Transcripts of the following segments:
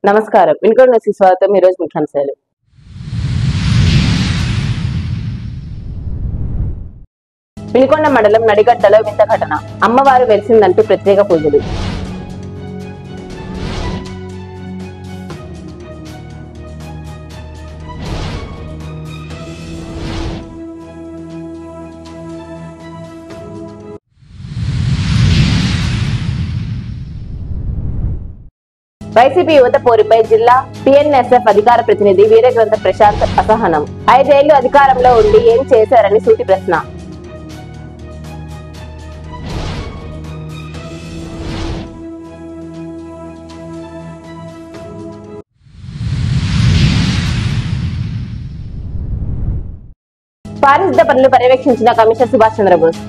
నమస్కారం. వినుకొండ న్యూస్‌కి స్వాగతం. ఈ రోజు ముఖ్యాంశాలు. వినుకొండ మండలం నడిగడ్డలో వింత ఘటన. అమ్మవారు వెలిసిందంటూ ప్రత్యేక పూజలు. వైసీపీ యువత పోరుపై జిల్లా టీఎన్ఎస్ఎఫ్ అధికార ప్రతినిధి వీరగ్రంథ ప్రశాంత్ అసహనం. 5 ఏళ్లు అధికారంలో ఉండి ఏం చేశారని సూటి ప్రశ్న. పారిశుద్ధ పనులు పర్యవేక్షించిన కమిషనర్ సుభాష్ చంద్రబోస్.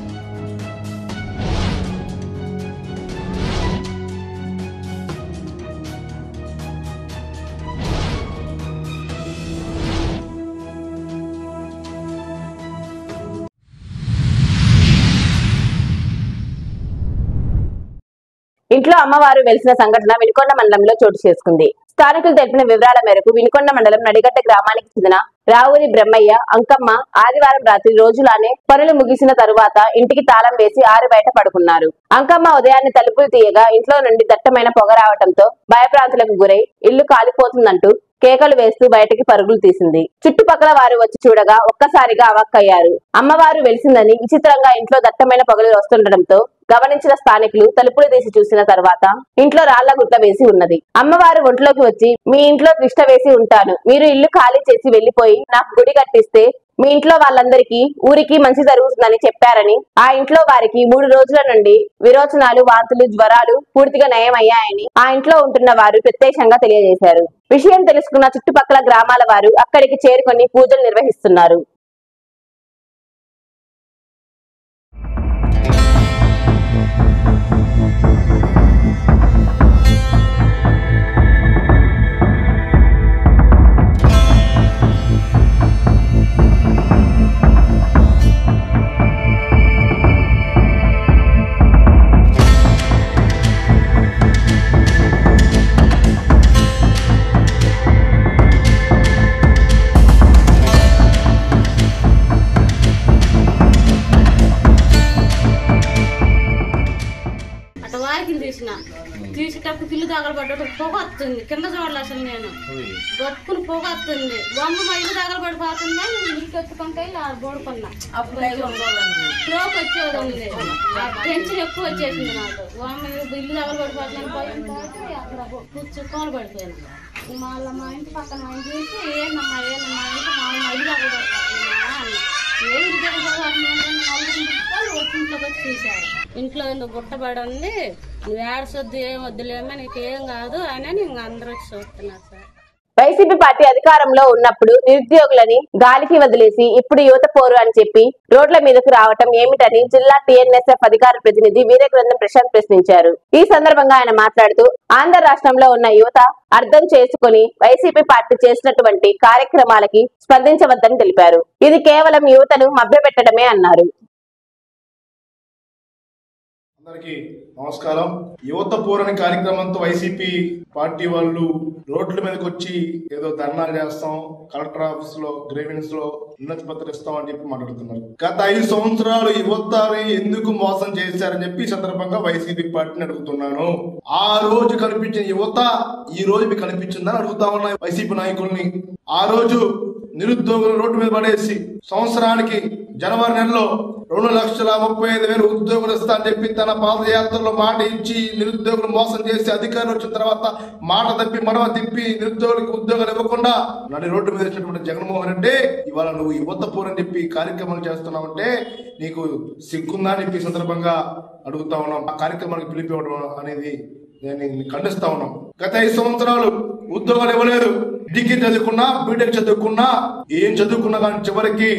ఇంట్లో అమ్మవారు వెలిసిన సంఘటన వినుకొండ మండలంలో చోటు చేసుకుంది. స్థానికులు తెలిపిన వివరాల మేరకు వినుకొండ మండలం నడిగడ్డ గ్రామానికి చెందిన రావురి బ్రహ్మయ్య, అంకమ్మ ఆదివారం రాత్రి రోజులానే పనులు ముగిసిన తరువాత ఇంటికి తాళం వేసి ఆరు బయట పడుకున్నారు. అంకమ్మ ఉదయాన్నే తలుపులు తీయగా ఇంట్లో నుండి దట్టమైన పొగ రావడంతో భయభ్రాంతులకు గురై ఇల్లు కాలిపోతుందంటూ కేకలు వేస్తూ బయటికి పరుగులు తీసింది. చుట్టుపక్కల వారు వచ్చి చూడగా ఒక్కసారిగా అవాక్కయ్యారు. అమ్మవారు వెలిసిందని విచిత్రంగా ఇంట్లో దట్టమైన పొగలు వస్తుండటంతో గమనించిన స్థానికులు తలుపులు తీసి చూసిన తర్వాత ఇంట్లో రాళ్ల గుట్ట వేసి ఉన్నది. అమ్మవారు ఒంట్లోకి వచ్చి, మీ ఇంట్లో తిష్ట వేసి ఉంటాను, మీరు ఇల్లు ఖాళీ చేసి వెళ్లిపోయి నాకు గుడి కట్టిస్తే మీ ఇంట్లో వాళ్ళందరికీ ఊరికి మంచి జరుగుతుందని చెప్పారని, ఆ ఇంట్లో వారికి 3 రోజుల నుండి విరోచనాలు, వాంతులు, జ్వరాలు పూర్తిగా నయమయ్యాయని ఆ ఇంట్లో ఉంటున్న వారు ప్రత్యక్షంగా తెలియజేశారు. విషయం తెలుసుకున్న చుట్టుపక్కల గ్రామాల వారు అక్కడికి చేరుకొని పూజలు నిర్వహిస్తున్నారు. తీసేటప్పుడు పిల్లు తగలబడ్డ పొగ వస్తుంది. కింద చూడాలి అసలు నేను గొప్పని పొగ వస్తుంది. బొమ్మ మా ఇల్లు తగలబడిపోతుందా ఇల్లు ఎత్తుకుంటే బోడుకున్నా స్ట్రోక్ వచ్చేది ఉంది. టెన్షన్ ఎక్కువ వచ్చేసింది నాకు. బొమ్మ ఇల్లు తగలబడిపోతున్నాను పోయింది. అక్కడ కూర్చొని పడిపోయాను. మళ్ళీ మా ఇంటి పక్కన మా ఇంటి చూసి ఏంటమ్మా ఇంటి మా ఇల్లు తగలబడిపోతున్నా అన్న. ఏం ఇంట్లోకి వచ్చి చూశారు. ఇంట్లో ఎందుకు గుట్టబడి ఉంది, నువ్వు ఏడ్చొద్దు, ఏం వద్దులేమో, నీకేం కాదు అని అందరూ వచ్చి చూస్తున్నారు సార్. వైసీపీ పార్టీ అధికారంలో ఉన్నప్పుడు నిరుద్యోగులని గాలికి వదిలేసి ఇప్పుడు యువత పోరు అని చెప్పి రోడ్ల మీదకు రావటం ఏమిటని జిల్లా టీఎన్ఎస్ఎఫ్ అధికార ప్రతినిధి వీరగ్రంథం ప్రశాంత్ ప్రశ్నించారు. ఈ సందర్భంగా ఆయన మాట్లాడుతూ ఆంధ్ర రాష్ట్రంలో ఉన్న యువత అర్థం చేసుకుని వైసీపీ పార్టీ చేసినటువంటి కార్యక్రమాలకి స్పందించవద్దని తెలిపారు. ఇది కేవలం యువతను మభ్యపెట్టడమే అన్నారు. అందరికీ నమస్కారం. యువత పోరని కార్యక్రమంతో వైసీపీ పార్టీ వాళ్ళు రోడ్ల మీదకి వచ్చి ఏదో ధర్నాలు చేస్తాం, కలెక్టర్ ఆఫీస్ లో గ్రీవెన్స్ లో ఉన్నతి పత్రం ఇస్తాం అని చెప్పి మాట్లాడుతున్నారు. గత 5 సంవత్సరాలు యువతని ఎందుకు మోసం చేశారని చెప్పి ఈ సందర్భంగా వైసీపీ పార్టీని అడుగుతున్నాను. ఆ రోజు కనిపించిన యువత ఈ రోజు మీకు కనిపించిందని అడుగుతా ఉన్నాయి వైసీపీ నాయకుల్ని. ఆ రోజు నిరుద్యోగులు రోడ్డు మీద పడేసి సంవత్సరానికి జనవరి నెలలో 2,35,000 ఉద్యోగులు ఇస్తా అని చెప్పి తన పాదయాత్రలో మాట ఇచ్చి నిరుద్యోగులు మోసం చేసి అధికారులు వచ్చిన తర్వాత మాట తప్పి మడవ తిప్పి నిరుద్యోగులకు ఉద్యోగాలు ఇవ్వకుండా నన్ను రోడ్డు మీద వచ్చినటువంటి జగన్మోహన్ రెడ్డి ఇవాళ నువ్వు యువత పోరని చెప్పి కార్యక్రమాలు చేస్తున్నావంటే నీకు సిగ్గుందా అని చెప్పి సందర్భంగా అడుగుతా ఉన్నాం. ఆ కార్యక్రమానికి పిలిపివ్వడం అనేది నేను ఖండిస్తా ఉన్నాం. గత 5 సంవత్సరాలు ఉద్యోగాలు ఇవ్వలేదు. డిగ్రీ చదువుకున్నా, బీటెక్ చదువుకున్నా, ఏం చదువుకున్నా కానీ చివరికి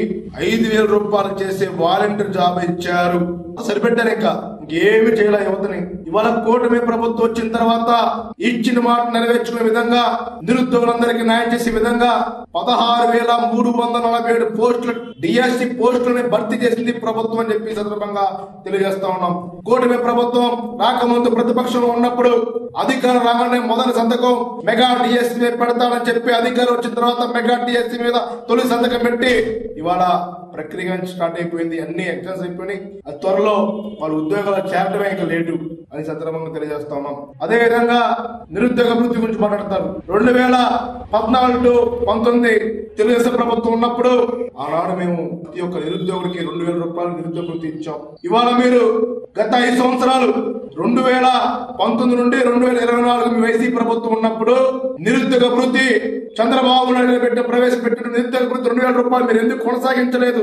5,000 రూపాయలు చేసే వాలంటీర్ జాబ్ ఇచ్చారు. సరిపెట్టారు. ఇంకా ఇంకేమి చేయాల యువతని. ఇవాళ కూటమి ప్రభుత్వం వచ్చిన తర్వాత ఇచ్చిన మాట నెరవేర్చుకునే విధంగా నిరుద్యోగులందరికీ న్యాయం చేసే విధంగా 16,347 పోస్టులు డిఎస్సి పోస్టులని భర్తీ చేసింది ప్రభుత్వం అని చెప్పి సందర్భంగా తెలియజేస్తా ఉన్నాం. కూటమి ప్రభుత్వం రాకముందు ప్రతిపక్షంలో ఉన్నప్పుడు అధికారం రాగానే మొదటి సంతకం మెగా డిఎస్సి మీద పెడతానని చెప్పి అధికారం వచ్చిన తర్వాత మెగా డిఎస్సి మీద తొలి సంతకం పెట్టి ఇవాళ ప్రక్రియ స్టార్ట్ అయిపోయింది. అన్ని ఎగ్జామ్స్ అయిపోయినాయి. అది త్వరలో వాళ్ళు ఉద్యోగాలు చేరడమే ఇంకా లేటు అని సందర్భంగా తెలియజేస్తా ఉన్నాం. అదే విధంగా నిరుద్యోగ వృత్తి గురించి మాట్లాడతారు. 2014 to 19 తెలుగుదేశం ప్రభుత్వం ఉన్నప్పుడు ఆనాడు మేము ప్రతి ఒక్క నిరుద్యోగుడికి 2,000 రూపాయలు నిరుద్యోగ వృత్తి ఇచ్చాం. ఇవాళ మీరు గత 5 సంవత్సరాలు 2019 నుండి 2024 మీ వైసీపీ ప్రభుత్వం ఉన్నప్పుడు నిరుద్యోగ వృత్తి చంద్రబాబు నాయుడు ప్రవేశపెట్టిన నిరుద్యోగ వృత్తి 2,000 రూపాయలు మీరు ఎందుకు కొనసాగించలేదు?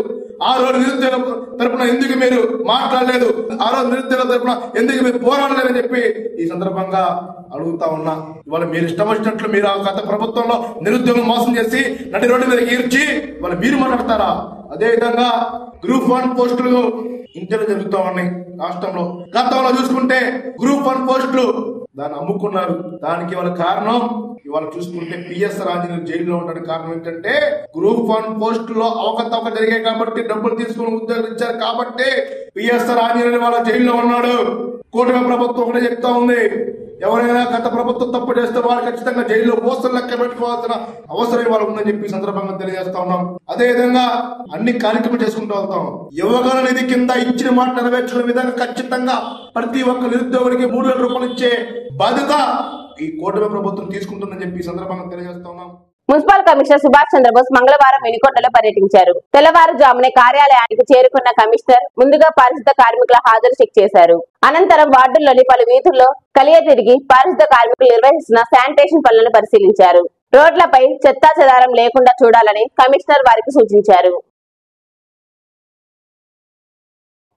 ఆ రోజు నిరుద్యోగ తరపున ఎందుకు మీరు మాట్లాడలేదు? ఆ రోజు నిరుద్యోగ తరపున ఎందుకు మీరు పోరాడలేదని చెప్పి ఈ సందర్భంగా అడుగుతా ఉన్నా. ఇవాళ మీరు ఇష్టం వచ్చినట్లు మీరు గత ప్రభుత్వంలో నిరుద్యోగం మోసం చేసి నడి రోడ్డు మీద ఈర్చి ఇవాళ మీరు మాట్లాడతారా? అదే విధంగా గ్రూప్ 1 పోస్టులు ఇంటర్వ్యూ జరుగుతా ఉన్నాయి రాష్ట్రంలో. గతంలో చూసుకుంటే గ్రూప్ 1 పోస్టులు దాన్ని అమ్ముకున్నారు. దానికి వాళ్ళ కారణం ఇవాళ చూసుకుంటే పిఎస్ ఆంజనేయులు జైల్లో ఉండడానికి కారణం ఏంటంటే గ్రూప్ 1 పోస్టులో అవకతవక జరిగాయి కాబట్టి డబ్బులు తీసుకుని ఉద్యోగాలు ఇచ్చారు కాబట్టి పిఎస్ ఆంజనేయులు వాళ్ళ జైల్లో ఉన్నాడు. కూటమి ప్రభుత్వం ఒకటే చెప్తా ఉంది, ఎవరైనా గత ప్రభుత్వం తప్పు చేస్తే వాళ్ళు ఖచ్చితంగా జైల్లో పోస్టులు లెక్క పెట్టుకోవాల్సిన అవసరం ఇవాళ ఉందని చెప్పి సందర్భంగా తెలియజేస్తా ఉన్నాం. అదే విధంగా అన్ని కార్యక్రమాలు చేసుకుంటూ వెళ్తాం. యువగల నిధి కింద ఇచ్చిన మాట నెరవేర్చుకునే విధంగా ఖచ్చితంగా ప్రతి ఒక్క నిరుద్యోగుడికి 3,000 రూపాయలు ఇచ్చే బాధ్యత ఈ కూటమి ప్రభుత్వం తీసుకుంటుందని చెప్పి సందర్భంగా తెలియజేస్తా ఉన్నాం. మున్సిపల్ కమిషనర్ సుభాష్ చంద్రబోస్ మంగళవారం వినుకొండలో పర్యటించారు. తెల్లవారుజామునే కార్యాలయానికి చేరుకున్న కమిషనర్ ముందుగా పారిశుద్ధ కార్మికుల హాజరు చెక్ చేశారు. అనంతరం వార్డుల్లోని పలు వీధుల్లో కలియ తిరిగి పారిశుద్ధ కార్మికులు నిర్వహిస్తున్న శానిటేషన్ పనులను పరిశీలించారు. రోడ్లపై చెత్తా చెదారం లేకుండా చూడాలని కమిషనర్ వారికి సూచించారు.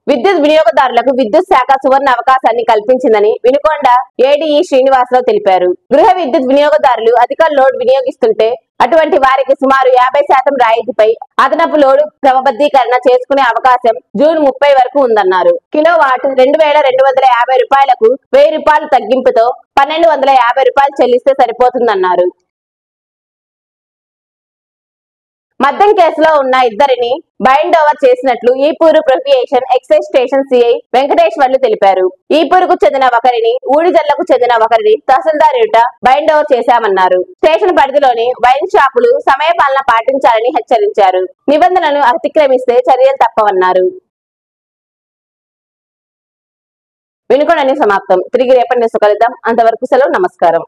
విద్యుత్ వినియోగదారులకు విద్యుత్ శాఖ సువర్ణ అవకాశాన్ని కల్పించిందని వినుకొండ ఏడీఈ శ్రీనివాసరావు తెలిపారు. గృహ విద్యుత్ వినియోగదారులు అధిక లోడ్ వినియోగిస్తుంటే అటువంటి వారికి సుమారు 50% రాయితీపై అదనపు లోడు క్రమబద్ధీకరణ చేసుకునే అవకాశం జూన్ 30 వరకు ఉందన్నారు. కిలోవాట్ 2,250 రూపాయలకు 1,000 రూపాయలు తగ్గింపుతో 1,250 రూపాయలు చెల్లిస్తే సరిపోతుందన్నారు. మద్యం కేసులో ఉన్న ఇద్దరిని బైండ్ ఓవర్ చేసినట్లు Ipuru prohibition excise station CI Venkateswarlu తెలిపారు. ఈపూరుకు చెందిన ఒకరిని, ఊడిజల్లకు చెందిన ఒకరిని తహసీల్దార్ ఎదుట బైండ్ ఓవర్ చేశామన్నారు. స్టేషన్ పరిధిలోని వైన్ షాపులు సమయపాలన పాటించాలని హెచ్చరించారు. నిబంధనలను అతిక్రమిస్తే చర్యలు తప్పవన్నారు. వినుకొండ సమాప్తం. తిరిగి రేపటి న్యూస్ కలుద్దాం. అంతవరకు సెలవు. నమస్కారం.